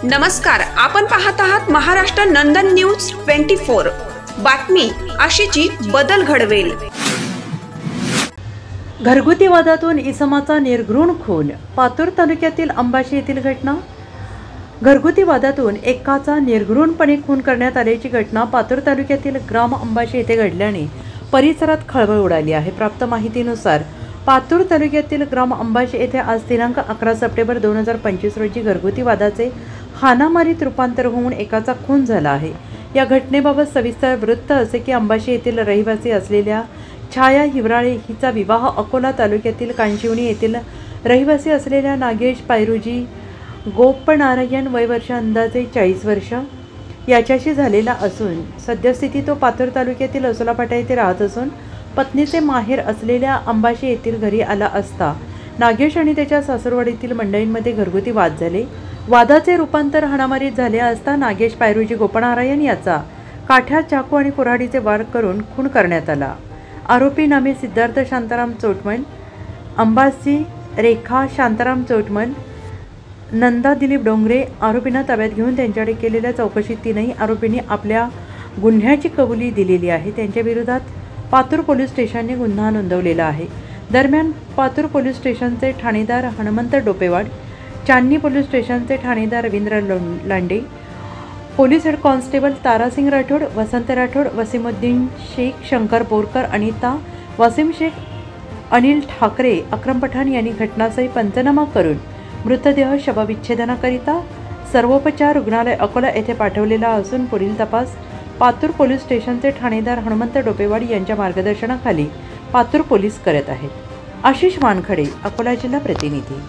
नमस्कार, आपण पाहत आहात महाराष्ट्र नंदन न्यूज 24। बातमी आशीची बदल घडवेल। घरगुती वादातून इसमाचा निर्घृण खून। पातूर तालुक्यातील अंबाशी येथील घटना। घरगुती वादातून एकाचा निर्घृणपणे खून करण्यात आल्याची घटना पातूर तालुक्यातील ग्राम अंबाशी येथे घडल्याने परिसरात खळबळ उडाली आहे। प्राप्त माहितीनुसार पातूर तालुक्यातील ग्राम अंबाशी येथे आज दिनांक 11 सप्टेंबर 2025 रोजी घरगुती वादाचे हाणामारीत रूपांतर होऊन एकाचा खून झाला आहे। या घटनेबाबत सविस्तर वृत्त असे की अंबाशी येथील रहिवासी असलेल्या छाया हिवराळे हिचा विवाह अकोला तालुक्यातील कांशिवणी येथील रहिवासी असलेल्या नागेश पायरुजी गोपनारायण वय वर्ष अंदाजे 40 वर्ष याच्याशी झालेला असून सद्यस्थिती तो पातूर तालुक्यातील असोलापाटा येथे राहत असून पत्नीचे माहेर असलेल्या अंबाशी येथील घरी आला असता नागेश आणि त्याच्या सासरवाडीतील मंडळींमध्ये घरगुती वाद झाले। वादाचे रूपांतर हाणामारीत झाले असता नागेश पायरुजी गोपनारायण याचा काठ्या, चाकू आणि कुऱ्हाडीचे वार करून खून करण्यात आला। आरोपी नामे सिद्धार्थ शांताराम चोटमल, अंबासी रेखा शांताराम चोटमल, नंदा दिलीप डोंगरे आरोपींना ताब्यात घेऊन त्यांच्याकडे केलेल्या चौकशीत तीनही आरोपींनी आपल्या गुन्ह्याची कबुली दिलेली आहे। त्यांच्या विरोधात पातूर पोलीस स्टेशनने गुन्हा नोंदवलेला आहे। दरम्यान पातूर पोलीस स्टेशनचे ठाणेदार हनुमंत डोपेवाड, चांदणी पोलीस स्टेशनचे ठाणेदार Ravindra Lande, police head constable Tarasingh Rathod, Vasant Rathod, Wasimuddin Shaikh, Shankar Borkar, Anita, Wasim Shaikh, Anil Thackeray, Akram Pathan यांनी घटनास्थळी पंचनामा करून मृतदेह शवविच्छेदनाकरिता सर्वोपचार रुग्णालय अकोला येथे पाठवलेला असून पुढील तपास पातूर पोलीस स्टेशनचे ठाणेदार हनुमंत डोपेवाड यांच्या मार्गदर्शनाखाली पातूर पोलीस करत आहेत। आशिष वानखडे, अकोला जिल्हा प्रतिनिधी।